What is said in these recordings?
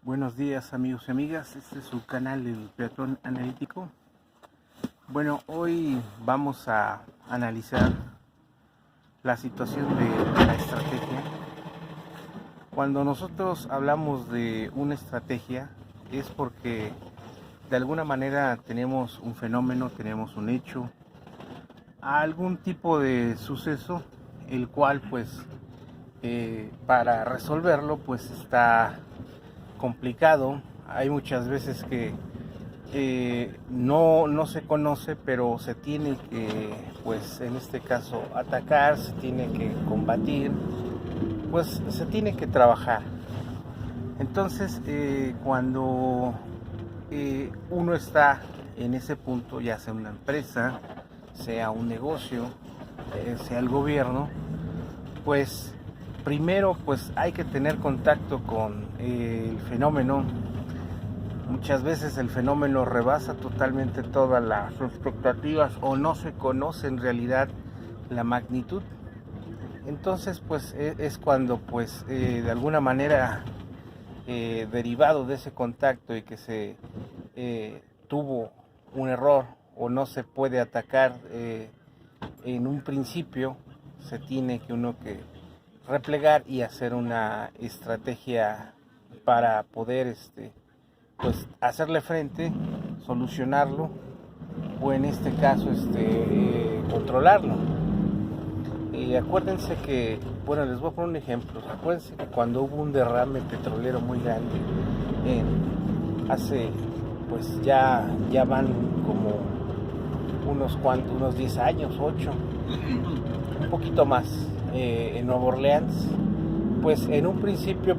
Buenos días amigos y amigas, este es su canal El Peatón Analítico. Bueno, hoy vamos a analizar la situación de la estrategia. Cuando nosotros hablamos de una estrategia es porque de alguna manera tenemos un fenómeno, tenemos un hecho, algún tipo de suceso, el cual para resolverlo pues está complicado. Hay muchas veces que no se conoce, pero se tiene que, pues en este caso, atacar, se tiene que combatir, pues se tiene que trabajar. Entonces, cuando uno está en ese punto, ya sea una empresa, sea un negocio, sea el gobierno, pues primero pues hay que tener contacto con el fenómeno. Muchas veces el fenómeno rebasa totalmente todas las expectativas o no se conoce en realidad la magnitud. Entonces pues es cuando de alguna manera derivado de ese contacto y que se tuvo un error o no se puede atacar en un principio, se tiene que uno que replegar y hacer una estrategia para poder pues hacerle frente, solucionarlo o en este caso controlarlo. Acuérdense que, bueno, les voy a poner un ejemplo. Acuérdense que cuando hubo un derrame petrolero muy grande, hace, pues ya van como unos 10 años, 8, un poquito más, en Nueva Orleans, pues en un principio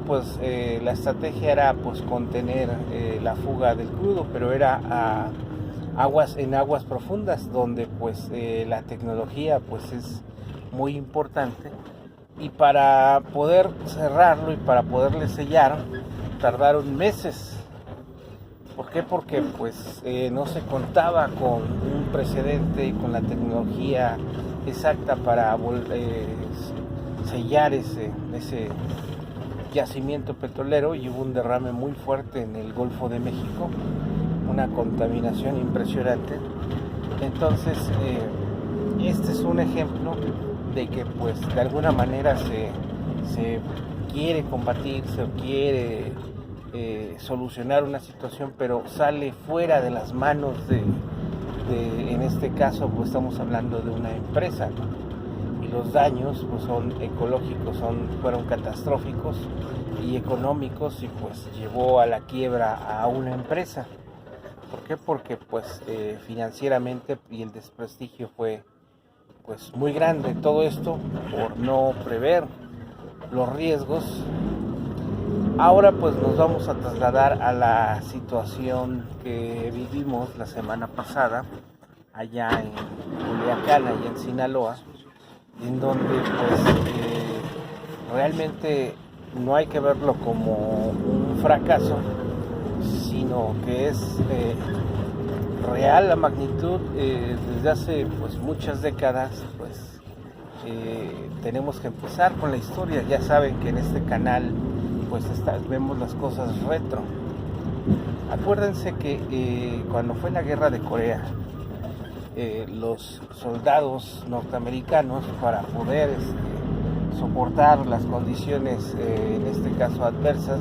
la estrategia era pues contener la fuga del crudo, pero era en aguas profundas donde la tecnología pues es muy importante, y para poder cerrarlo y para poderle sellar tardaron meses. ¿Por qué? Porque no se contaba con un precedente y con la tecnología exacta para sellar ese yacimiento petrolero, y hubo un derrame muy fuerte en el Golfo de México, una contaminación impresionante. Entonces este es un ejemplo de que de alguna manera se quiere combatir, se quiere solucionar una situación, pero sale fuera de las manos en este caso estamos hablando de una empresa, ¿no? Y los daños son ecológicos, fueron catastróficos y económicos, y llevó a la quiebra a una empresa. ¿Por qué? Porque financieramente y el desprestigio fue muy grande. Todo esto por no prever los riesgos. Ahora nos vamos a trasladar a la situación que vivimos la semana pasada allá en Culiacán, allá en Sinaloa, en donde realmente no hay que verlo como un fracaso, sino que es real la magnitud. Desde hace muchas décadas tenemos que empezar con la historia. Ya saben que en este canal vemos las cosas retro. Acuérdense que cuando fue la guerra de Corea, los soldados norteamericanos, para poder soportar las condiciones en este caso adversas,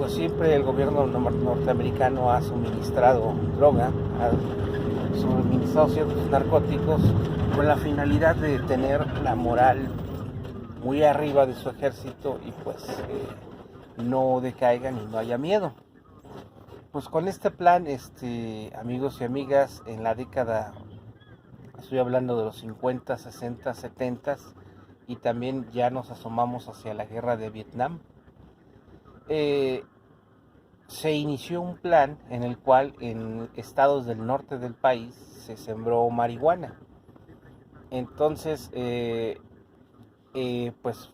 siempre el gobierno norteamericano ha suministrado droga, ha suministrado ciertos narcóticos con la finalidad de tener la moral muy arriba de su ejército y no decaigan y no haya miedo. Con este plan, amigos y amigas, en la década, estoy hablando de los 50, 60, 70, y también ya nos asomamos hacia la guerra de Vietnam, se inició un plan en el cual en estados del norte del país se sembró marihuana. Entonces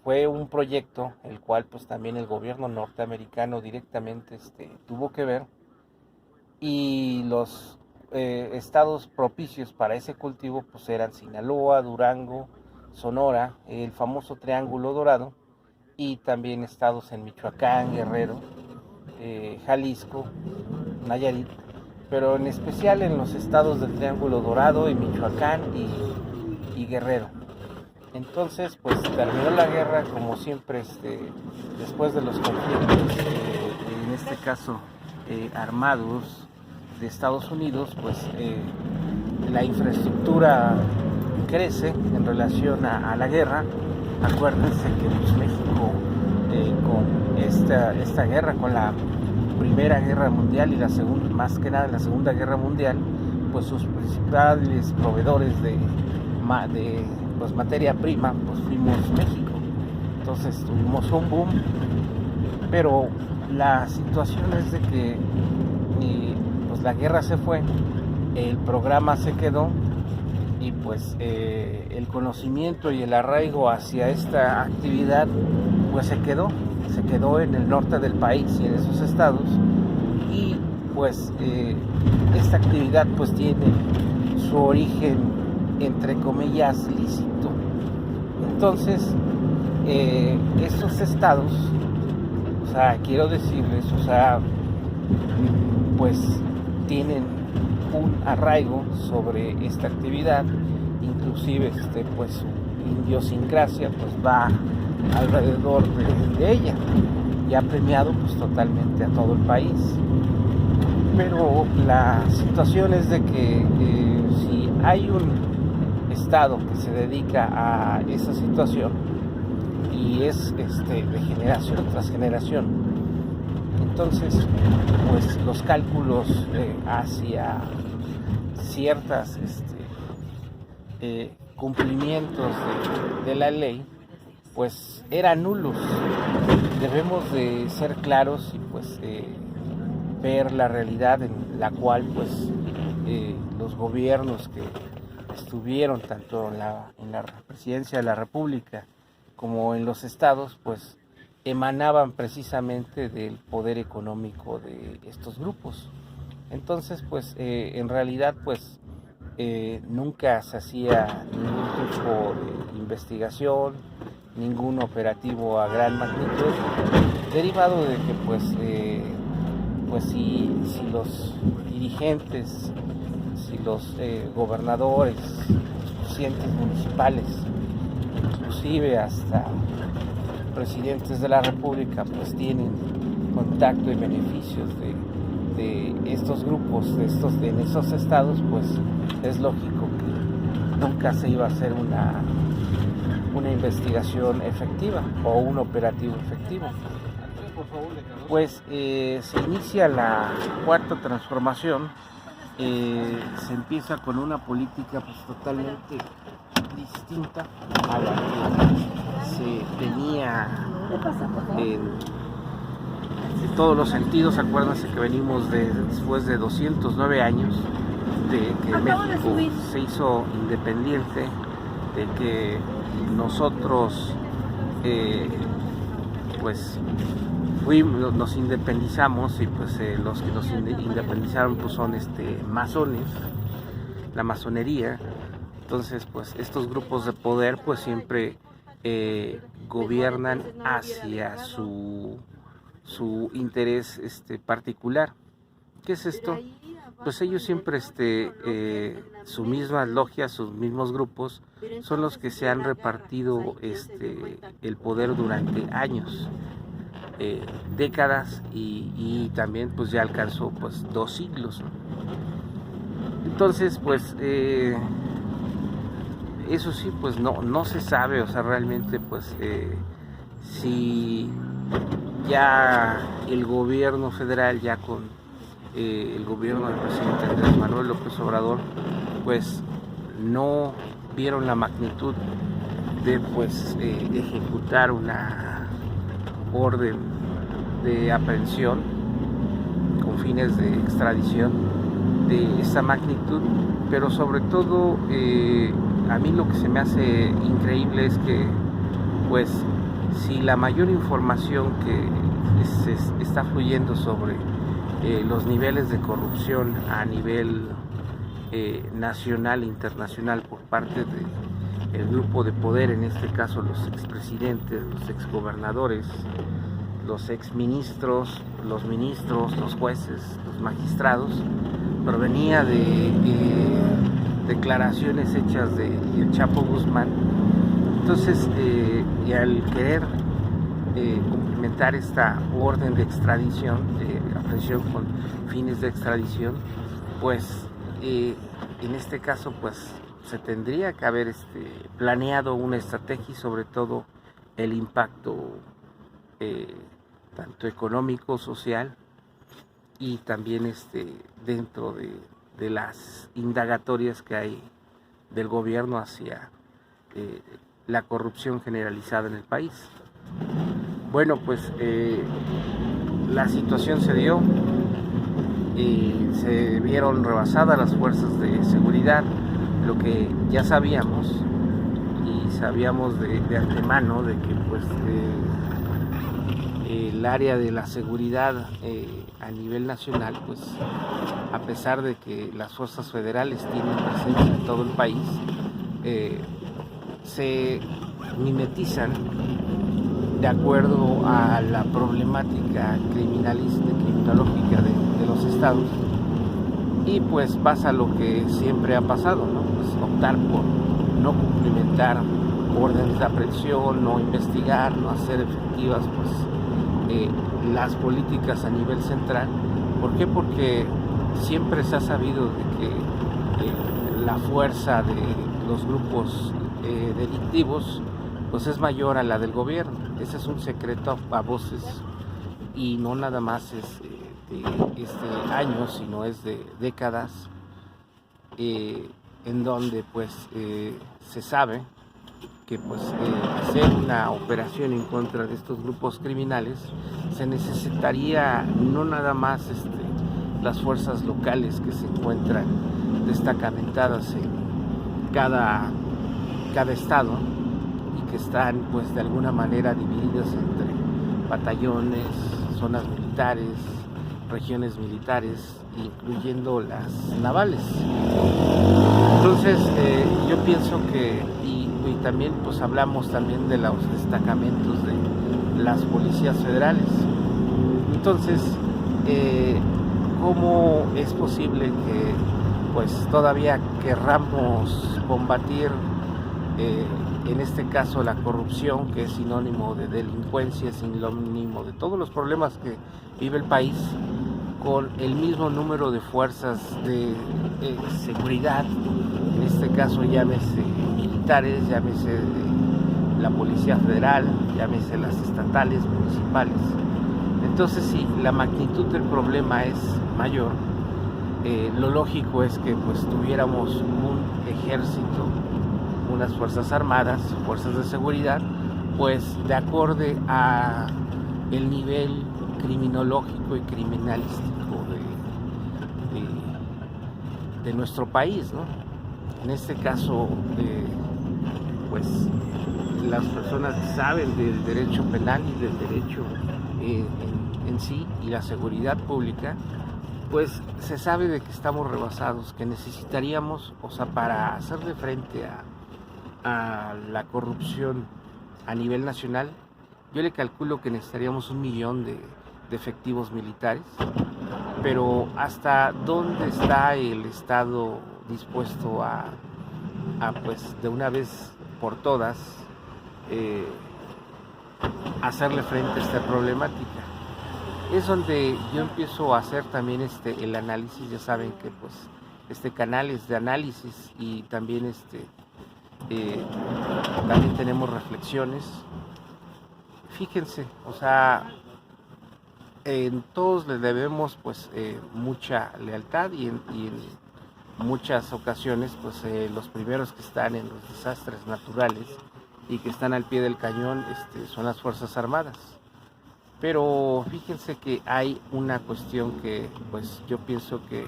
fue un proyecto el cual también el gobierno norteamericano directamente tuvo que ver, y los estados propicios para ese cultivo eran Sinaloa, Durango, Sonora, el famoso Triángulo Dorado, y también estados en Michoacán, Guerrero, Jalisco, Nayarit, pero en especial en los estados del Triángulo Dorado, y Michoacán y Guerrero. Entonces, pues terminó la guerra, como siempre, después de los conflictos, en este caso armados de Estados Unidos, pues la infraestructura crece en relación a la guerra. Acuérdense que pues, México con esta guerra, con la Primera Guerra Mundial y la segunda, más que nada la Segunda Guerra Mundial, pues sus principales proveedores de pues, materia prima, pues fuimos México. Entonces tuvimos un boom, pero la situación es de que pues la guerra se fue, el programa se quedó, y pues el conocimiento y el arraigo hacia esta actividad pues se quedó en el norte del país y en esos estados, y pues esta actividad pues tiene su origen entre comillas lícito. Entonces estos estados, o sea, quiero decirles, o sea, pues tienen un arraigo sobre esta actividad, inclusive pues su idiosincrasia pues va alrededor de ella, y ha premiado pues totalmente a todo el país. Pero la situación es de que si hay un estado que se dedica a esa situación, y es de generación tras generación, entonces pues los cálculos hacia ciertas cumplimientos de la ley pues eran nulos. Debemos de ser claros y pues ver la realidad en la cual pues los gobiernos que estuvieron tanto en la presidencia de la República como en los estados pues emanaban precisamente del poder económico de estos grupos. Entonces pues en realidad pues nunca se hacía ningún tipo de investigación, ningún operativo a gran magnitud, derivado de que pues si los dirigentes, si los gobernadores, los presidentes municipales, inclusive hasta presidentes de la República pues tienen contacto y beneficios de estos grupos, en esos estados, pues es lógico que nunca se iba a hacer una investigación efectiva o un operativo efectivo. Pues se inicia la cuarta transformación, se empieza con una política pues totalmente distinta a la que se tenía en todos los sentidos. Acuérdense que venimos después de 209 años de que México se hizo independiente, de que nosotros pues nos independizamos, y pues los que nos independizaron pues son masones, la masonería. Entonces pues estos grupos de poder pues siempre gobiernan hacia su interés particular. ¿Qué es esto? Pues ellos siempre sus mismas logias, sus mismos grupos son los que se han repartido el poder durante años, décadas, y también pues ya alcanzó pues 2 siglos, ¿no? Entonces pues eso sí pues no se sabe, o sea, realmente pues si ya el gobierno federal, ya con el gobierno del presidente Andrés Manuel López Obrador, pues no vieron la magnitud de pues ejecutar una orden de aprehensión con fines de extradición de esa magnitud. Pero sobre todo a mí lo que se me hace increíble es que pues si la mayor información que está fluyendo sobre los niveles de corrupción a nivel nacional e internacional por parte del grupo de poder, en este caso los expresidentes, los exgobernadores, los exministros, los ministros, los jueces, los magistrados, provenía de declaraciones hechas de el Chapo Guzmán. Entonces, y al querer cumplimentar esta orden de extradición, de aprehensión con fines de extradición, pues en este caso pues se tendría que haber planeado una estrategia y sobre todo el impacto tanto económico, social y también dentro de las indagatorias que hay del gobierno hacia la corrupción generalizada en el país. Bueno, pues la situación se dio y se vieron rebasadas las fuerzas de seguridad, lo que ya sabíamos y sabíamos de antemano de que pues el área de la seguridad a nivel nacional, pues a pesar de que las fuerzas federales tienen presencia en todo el país, se mimetizan de acuerdo a la problemática criminológica de los estados, y pues pasa lo que siempre ha pasado, ¿no? Pues optar por no cumplimentar órdenes de aprehensión, no investigar, no hacer efectivas pues las políticas a nivel central. ¿Por qué? Porque siempre se ha sabido de que la fuerza de los grupos delictivos pues es mayor a la del gobierno. Ese es un secreto a voces y no nada más es de años, sino es de décadas, en donde pues se sabe que pues hacer una operación en contra de estos grupos criminales se necesitaría no nada más las fuerzas locales que se encuentran destacamentadas en cada estado y que están pues de alguna manera divididas entre batallones, zonas militares, regiones militares, incluyendo las navales. Entonces yo pienso que y también pues hablamos también de los destacamentos de las policías federales. Entonces ¿cómo es posible que pues todavía querramos combatir en este caso la corrupción, que es sinónimo de delincuencia, es sinónimo de todos los problemas que vive el país, con el mismo número de fuerzas de seguridad, en este caso llámese militares, llámese la Policía Federal, llámese las estatales, municipales? Entonces, si la magnitud del problema es mayor, lo lógico es que pues tuviéramos un ejército, unas fuerzas armadas, fuerzas de seguridad, pues de acorde a el nivel criminológico y criminalístico de nuestro país, ¿no? En este caso, pues las personas que saben del derecho penal y del derecho en sí y la seguridad pública, pues se sabe de que estamos rebasados, que necesitaríamos, o sea, para hacerle frente a la corrupción a nivel nacional, yo le calculo que necesitaríamos 1 millón de efectivos militares, pero ¿hasta dónde está el Estado dispuesto a pues de una vez por todas hacerle frente a esta problemática? Es donde yo empiezo a hacer también el análisis. Ya saben que pues canales de análisis y también también tenemos reflexiones. Fíjense, o sea, en todos les debemos pues mucha lealtad y en muchas ocasiones pues los primeros que están en los desastres naturales y que están al pie del cañón son las Fuerzas Armadas. Pero fíjense que hay una cuestión que pues yo pienso que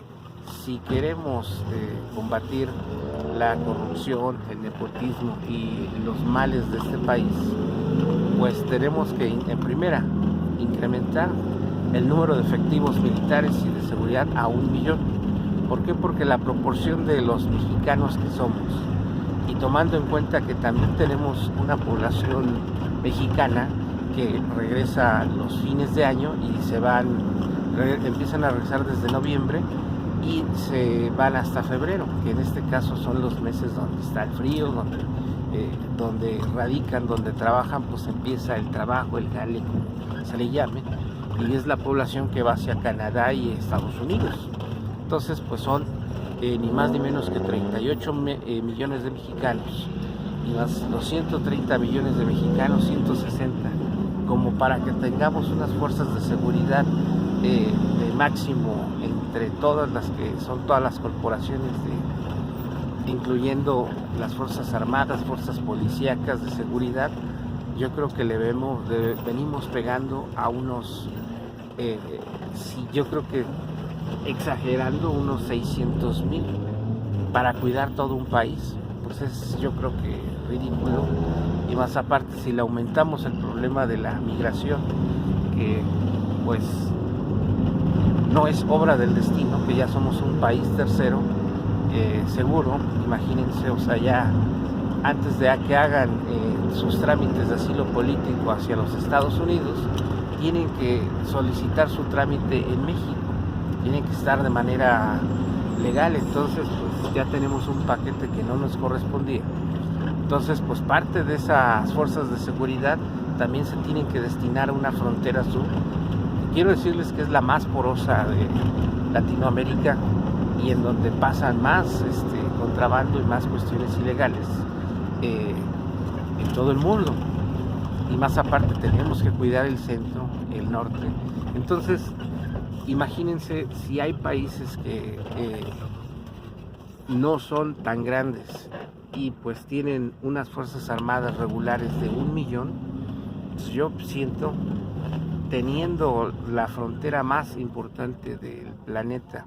si queremos combatir la corrupción, el nepotismo y los males de este país, pues tenemos que en primera incrementar el número de efectivos militares y de seguridad a 1 millón. ¿Por qué? Porque la proporción de los mexicanos que somos, y tomando en cuenta que también tenemos una población mexicana que regresa los fines de año y empiezan a regresar desde noviembre y se van hasta febrero, que en este caso son los meses donde está el frío, donde radican, donde trabajan, pues empieza el trabajo, el jale, como se le llame, y es la población que va hacia Canadá y Estados Unidos. Entonces, pues son ni más ni menos que 38 millones de mexicanos, y más los 130 millones de mexicanos, 160, como para que tengamos unas fuerzas de seguridad de máximo entre todas las corporaciones, incluyendo las Fuerzas Armadas, Fuerzas Policíacas de Seguridad. Yo creo que venimos pegando a unos, yo creo que exagerando, unos 600,000 para cuidar todo un país. Pues es, yo creo que ridículo, y más aparte si le aumentamos el problema de la migración, que pues no es obra del destino, que ya somos un país tercero seguro. Imagínense, o sea, ya antes de que hagan sus trámites de asilo político hacia los Estados Unidos, tienen que solicitar su trámite en México, tienen que estar de manera legal. Entonces pues ya tenemos un paquete que no nos correspondía. Entonces pues parte de esas fuerzas de seguridad también se tienen que destinar a una frontera sur. Quiero decirles que es la más porosa de Latinoamérica y en donde pasan más contrabando y más cuestiones ilegales en todo el mundo. Y más aparte tenemos que cuidar el centro, el norte. Entonces imagínense si hay países que no son tan grandes y pues tienen unas fuerzas armadas regulares de 1 millón. Pues yo siento, teniendo la frontera más importante del planeta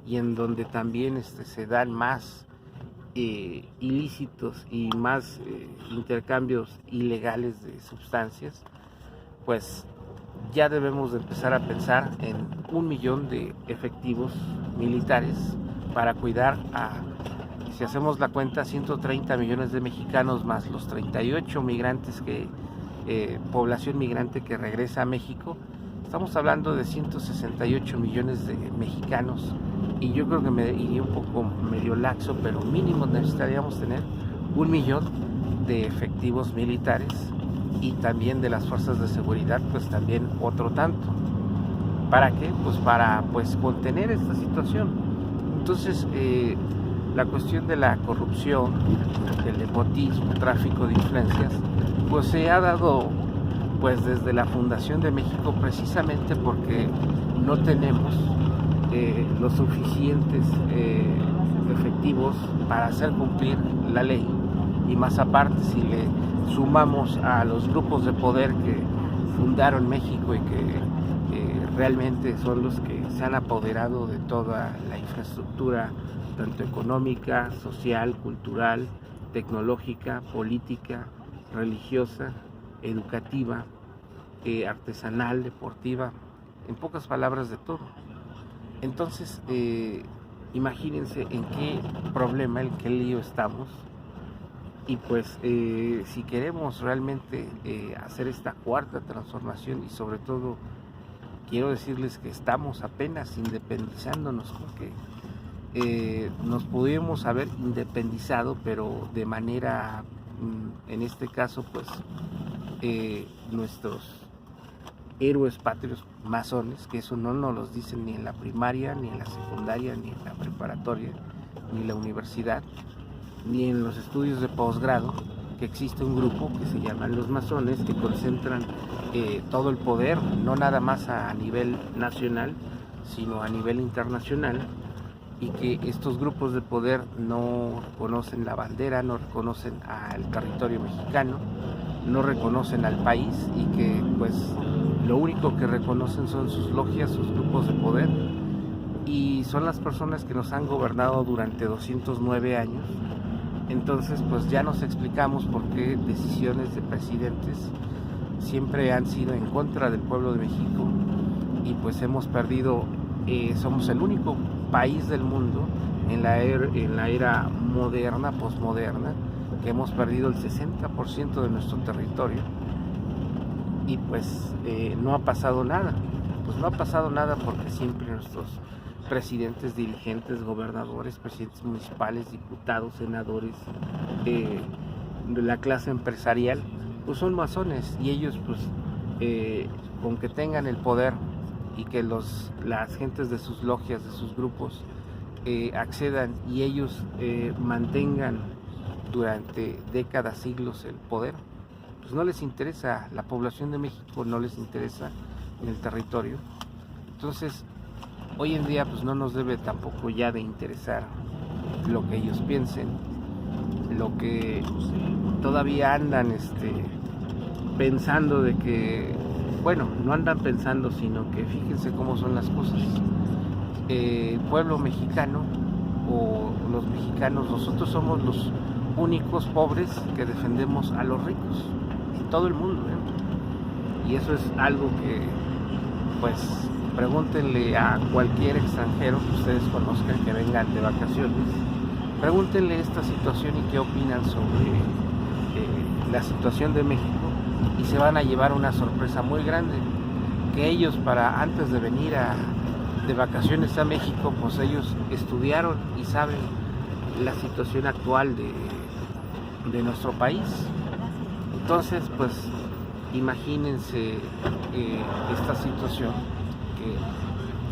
y en donde también se dan más ilícitos y más intercambios ilegales de sustancias, pues ya debemos de empezar a pensar en 1 millón de efectivos militares para cuidar si hacemos la cuenta, 130 millones de mexicanos más los 38 migrantes población migrante que regresa a México. Estamos hablando de 168 millones de mexicanos, y yo creo que me iría un poco medio laxo, pero mínimo necesitaríamos tener 1 millón de efectivos militares, y también de las fuerzas de seguridad pues también otro tanto. ¿Para qué? Pues para contener esta situación. Entonces la cuestión de la corrupción, del nepotismo, tráfico de influencias, pues se ha dado pues desde la fundación de México, precisamente porque no tenemos los suficientes efectivos para hacer cumplir la ley. Y más aparte, si le sumamos a los grupos de poder que fundaron México y que realmente son los que se han apoderado de toda la infraestructura, tanto económica, social, cultural, tecnológica, política, religiosa, educativa, artesanal, deportiva, en pocas palabras de todo. Entonces, imagínense en qué problema, en qué lío estamos. Y pues si queremos realmente hacer esta cuarta transformación, y sobre todo quiero decirles que estamos apenas independizándonos, porque nos pudimos haber independizado, pero de manera, en este caso pues nuestros héroes patrios masones, que eso no nos los dicen ni en la primaria, ni en la secundaria, ni en la preparatoria, ni en la universidad, ni en los estudios de posgrado, que existe un grupo que se llaman los masones, que concentran todo el poder, no nada más a nivel nacional, sino a nivel internacional, y que estos grupos de poder no reconocen la bandera, no reconocen al territorio mexicano, no reconocen al país, y que pues lo único que reconocen son sus logias, sus grupos de poder, y son las personas que nos han gobernado durante 209 años. Entonces pues ya nos explicamos por qué decisiones de presidentes siempre han sido en contra del pueblo de México, y pues hemos perdido, somos el único país del mundo en la era moderna, posmoderna, que hemos perdido el 60% de nuestro territorio, y pues no ha pasado nada. Pues no ha pasado nada porque siempre nuestros presidentes, dirigentes, gobernadores, presidentes municipales, diputados, senadores, de la clase empresarial, pues son masones, y ellos pues con que tengan el poder y que las gentes de sus logias, de sus grupos, accedan y ellos mantengan durante décadas, siglos el poder, pues no les interesa, la población de México no les interesa en el territorio. Entonces, hoy en día pues no nos debe tampoco ya de interesar lo que ellos piensen, lo que todavía andan pensando de que, bueno, no andan pensando, sino que fíjense cómo son las cosas. El pueblo mexicano o los mexicanos, nosotros somos los únicos pobres que defendemos a los ricos en todo el mundo, y eso es algo que, pues, pregúntenle a cualquier extranjero que ustedes conozcan, que vengan de vacaciones, pregúntenle esta situación y qué opinan sobre la situación de México, y se van a llevar una sorpresa muy grande, que ellos, para antes de venir de vacaciones a México, pues ellos estudiaron y saben la situación actual de nuestro país. Entonces, pues imagínense esta situación, que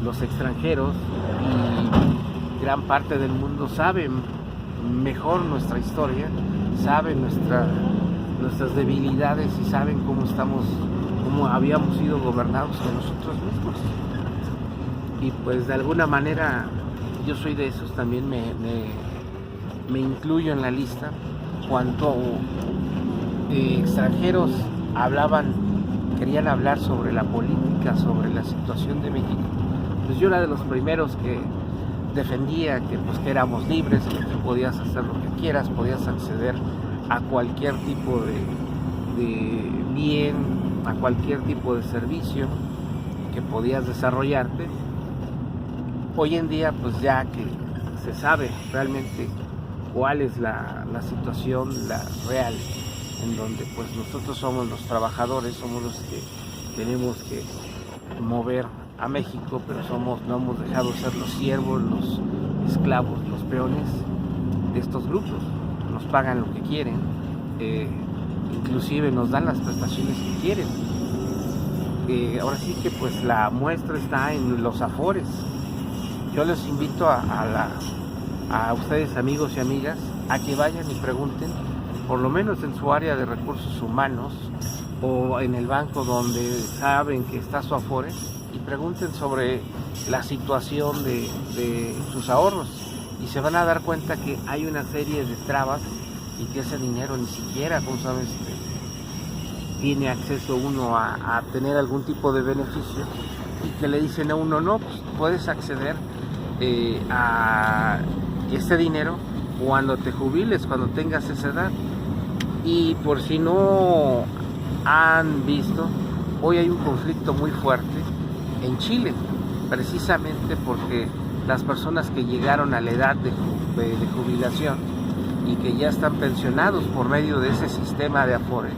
los extranjeros y gran parte del mundo saben mejor nuestra historia, saben nuestras debilidades y saben cómo habíamos sido gobernados que nosotros mismos. Y pues de alguna manera yo soy de esos, también me incluyo en la lista. Cuando extranjeros querían hablar sobre la política, sobre la situación de México, pues yo era de los primeros que defendía que éramos libres, que tú podías hacer lo que quieras, podías acceder a cualquier tipo de bien, a cualquier tipo de servicio, que podías desarrollarte. Hoy en día, pues ya que se sabe realmente cuál es la situación real, en donde pues nosotros somos los trabajadores, somos los que tenemos que mover a México, pero no hemos dejado de ser los siervos, los esclavos, los peones de estos grupos. Nos pagan lo que quieren, inclusive nos dan las prestaciones que quieren. Ahora sí que pues la muestra está en los afores. Yo les invito a ustedes, amigos y amigas, a que vayan y pregunten, por lo menos en su área de recursos humanos o en el banco donde saben que está su afore, y pregunten sobre la situación de sus ahorros, y se van a dar cuenta que hay una serie de trabas y que ese dinero ni siquiera, como sabes, tiene acceso uno a tener algún tipo de beneficio, y que le dicen a uno, no, pues puedes acceder a este dinero cuando te jubiles, cuando tengas esa edad. Y por si no han visto, hoy hay un conflicto muy fuerte en Chile, precisamente porque las personas que llegaron a la edad de jubilación y que ya están pensionados por medio de ese sistema de Afore,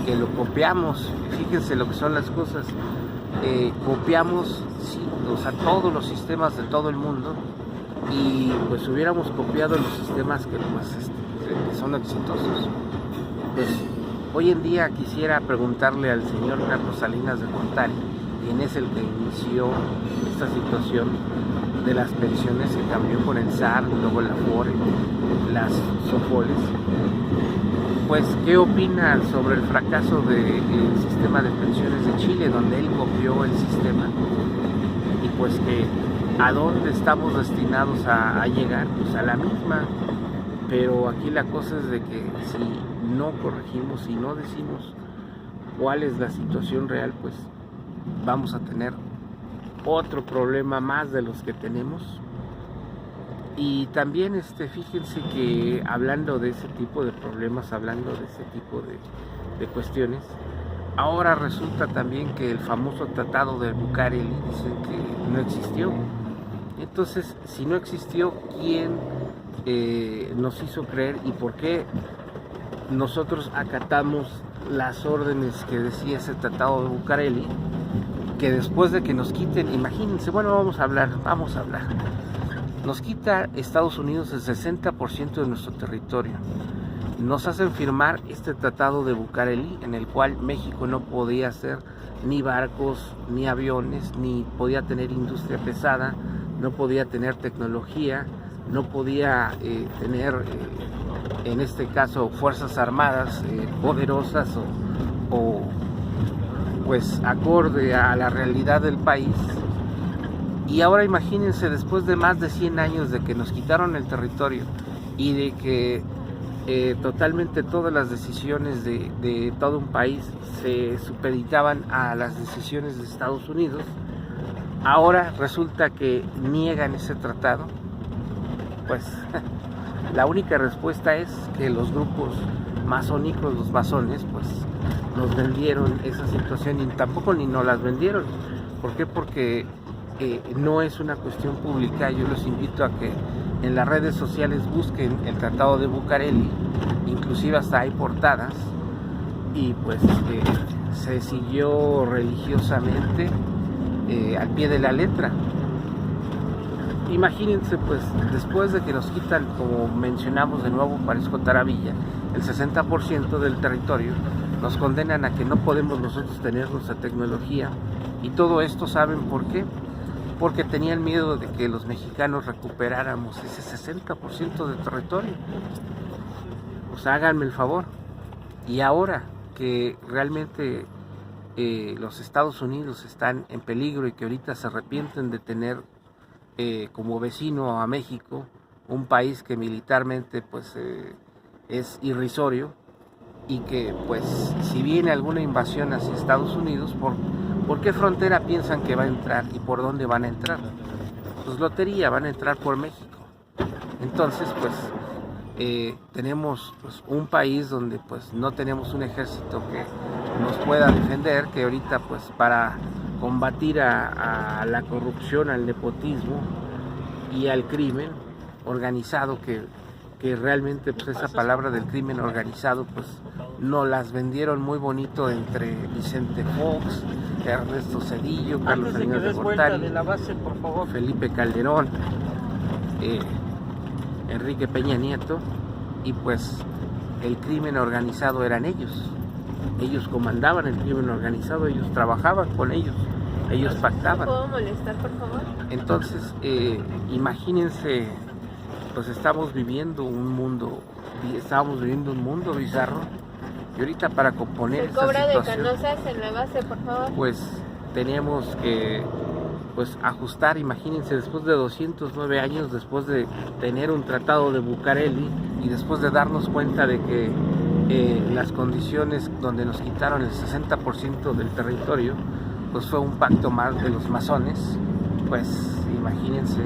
que lo copiamos, fíjense lo que son las cosas, copiamos todos los sistemas de todo el mundo, y pues hubiéramos copiado los sistemas que son exitosos. Pues hoy en día quisiera preguntarle al señor Carlos Salinas de Gortari, quien es el que inició esta situación de las pensiones, que cambió con el SAR, luego el Afore, las SOFORES, pues qué opina sobre el fracaso del sistema de pensiones de Chile, donde él copió el sistema, y pues que a dónde estamos destinados a llegar, pues a la misma. Pero aquí la cosa es de que si no corregimos, si no decimos cuál es la situación real, pues vamos a tener otro problema más de los que tenemos. Y también fíjense que hablando de ese tipo de problemas, hablando de ese tipo de cuestiones, ahora resulta también que el famoso tratado de Bucareli dicen que no existió. Entonces, si no existió, ¿quién nos hizo creer y por qué nosotros acatamos las órdenes que decía ese tratado de Bucareli, que después de que nos quiten, imagínense, bueno, vamos a hablar, nos quita Estados Unidos el 60% de nuestro territorio, nos hacen firmar este tratado de Bucareli, en el cual México no podía hacer ni barcos, ni aviones, ni podía tener industria pesada, no podía tener tecnología, no podía tener, en este caso, fuerzas armadas poderosas o pues acorde a la realidad del país. Y ahora imagínense, después de más de 100 años de que nos quitaron el territorio y de que totalmente todas las decisiones de todo un país se supeditaban a las decisiones de Estados Unidos, ahora resulta que niegan ese tratado. Pues la única respuesta es que los grupos masónicos, los masones, pues nos vendieron esa situación, y tampoco ni nos las vendieron. ¿Por qué? Porque no es una cuestión pública. Yo los invito a que en las redes sociales busquen el tratado de Bucareli, inclusive hasta hay portadas, y pues se siguió religiosamente al pie de la letra. Imagínense, pues después de que nos quitan, como mencionamos de nuevo, parezco taravilla, el 60% del territorio, nos condenan a que no podemos nosotros tener nuestra tecnología, y todo esto, ¿saben por qué? Porque tenían miedo de que los mexicanos recuperáramos ese 60% del territorio. Pues háganme el favor. Y ahora que realmente los Estados Unidos están en peligro y que ahorita se arrepienten de tener como vecino a México, un país que militarmente pues es irrisorio, y que pues si viene alguna invasión hacia Estados Unidos, ¿por qué frontera piensan que va a entrar y por dónde van a entrar? Pues lotería, van a entrar por México. Entonces pues tenemos pues un país donde pues no tenemos un ejército que nos pueda defender, que ahorita pues para combatir a la corrupción, al nepotismo y al crimen organizado, que realmente pues esa palabra del crimen organizado pues nos las vendieron muy bonito entre Vicente Fox, Ernesto Zedillo, Carlos Salinas de Gortari, Felipe Calderón, Enrique Peña Nieto, y pues el crimen organizado eran ellos. Ellos comandaban el crimen organizado, ellos trabajaban con ellos, ellos pactaban. ¿Puedo molestar, por favor? Entonces, imagínense, pues estábamos viviendo un mundo bizarro, y ahorita para componer esta situación... ¿Se cobra de situación, Canossas en la base, por favor? pues teníamos que pues ajustar. Imagínense, después de 209 años, después de tener un tratado de Bucareli, y después de darnos cuenta de que las condiciones donde nos quitaron el 60% del territorio, pues fue un pacto más de los masones. Pues imagínense,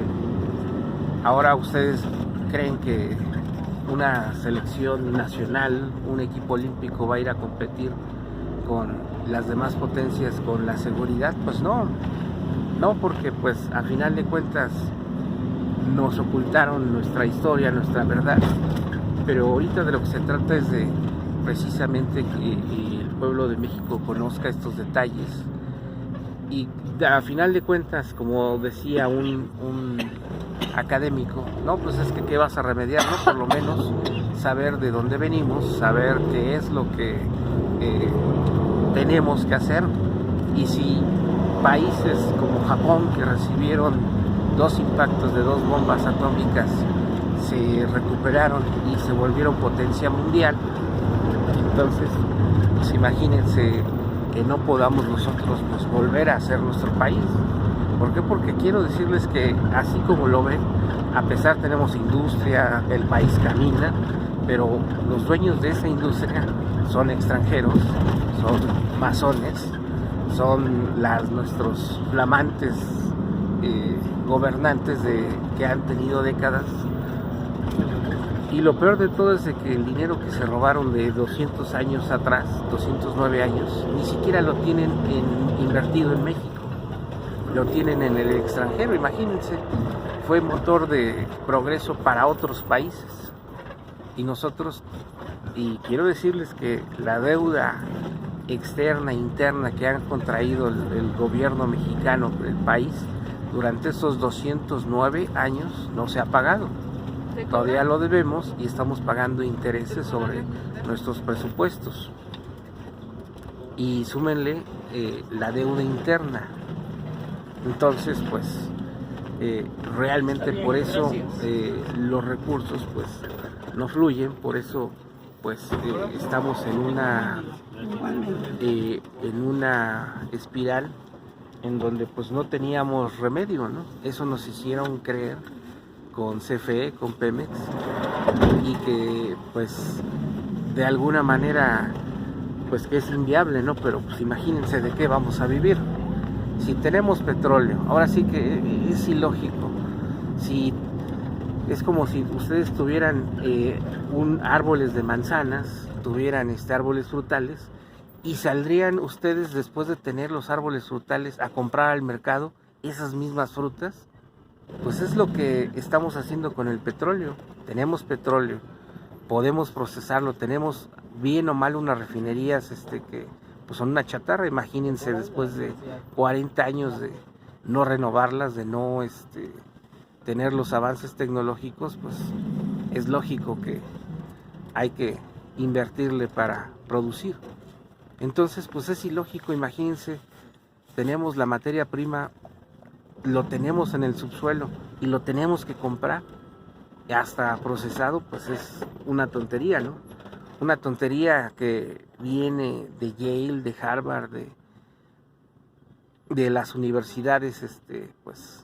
ahora ustedes creen que una selección nacional, un equipo olímpico va a ir a competir con las demás potencias con la seguridad. Pues no, porque pues a final de cuentas nos ocultaron nuestra historia, nuestra verdad. Pero ahorita de lo que se trata es de precisamente que el pueblo de México conozca estos detalles, y a final de cuentas, como decía un académico, no, pues es que ¿qué vas a remediar? No, por lo menos saber de dónde venimos, saber qué es lo que tenemos que hacer. Y si países como Japón, que recibieron 2 impactos de 2 bombas atómicas, se recuperaron y se volvieron potencia mundial, entonces pues imagínense que no podamos nosotros pues volver a ser nuestro país. ¿Por qué? Porque quiero decirles que así como lo ven, a pesar tenemos industria, el país camina, pero los dueños de esa industria son extranjeros, son masones, son nuestros flamantes gobernantes que han tenido décadas. Y lo peor de todo es de que el dinero que se robaron de 200 años atrás, 209 años, ni siquiera lo tienen invertido en México, lo tienen en el extranjero. Imagínense, fue motor de progreso para otros países, y nosotros Y quiero decirles que la deuda externa e interna que han contraído el gobierno mexicano, el país, durante esos 209 años no se ha pagado. Todavía lo debemos y estamos pagando intereses sobre nuestros presupuestos. Y súmenle la deuda interna. Entonces, pues, realmente por eso los recursos, pues, no fluyen. Por eso, pues, estamos en una espiral en donde, pues, no teníamos remedio, ¿no? Eso nos hicieron creer con CFE, con Pemex, y que, pues, de alguna manera, pues, que es inviable, ¿no? Pero, pues, imagínense de qué vamos a vivir si tenemos petróleo. Ahora sí que es ilógico. Si es como si ustedes tuvieran árboles de manzanas, tuvieran árboles frutales, y saldrían ustedes, después de tener los árboles frutales, a comprar al mercado esas mismas frutas. Pues es lo que estamos haciendo con el petróleo. Tenemos petróleo, podemos procesarlo, tenemos bien o mal unas refinerías que pues son una chatarra. Imagínense, después de 40 años de no renovarlas, de no tener los avances tecnológicos, pues es lógico que hay que invertirle para producir. Entonces, pues es ilógico. Imagínense, tenemos la materia prima, lo tenemos en el subsuelo y lo tenemos que comprar hasta procesado. Pues es una tontería, ¿no? Una tontería que viene de Yale, de Harvard, de las universidades pues